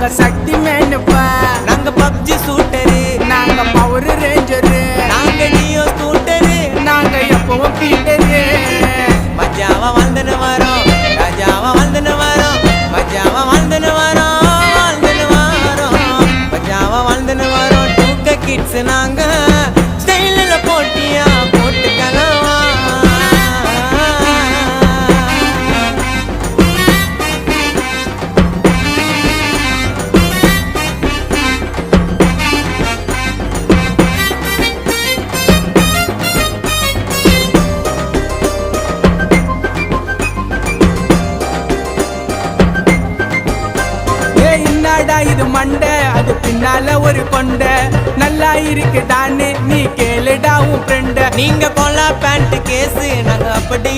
நாங்க சக்தி மேனுப்பா, நாங்க பப்ஜி சூட்டரு, நாங்க பவர் ரேஞ்சரு, நாங்க நியோ ஸ்கூட்டரு, நாங்க எப்பவும் பீட்டரு. மஜாவா வாழ்ந்துன்னு வரோம், ராஜாவா வாழ்ந்துன்னு வரோம், மஜாவா வாழ்ந்துன்னு வரோம், வாழ்ந்துன்னு வரோம், மஜாவா வாழ்ந்துன்னு வரோம். 2K கிட்ஸ் நாங்க ஸ்டைலில் போட்டியா போட்டுக்கலாம். என்னடா இது மண்டை, அது பின்னால ஒரு கொண்டை, நல்லா இருக்குதான்னு நீ கேளுடா உன் ஃப்ரெண்ட. நீங்க கொல்லா பேண்ட் கேஸ், நாங்க அப்படி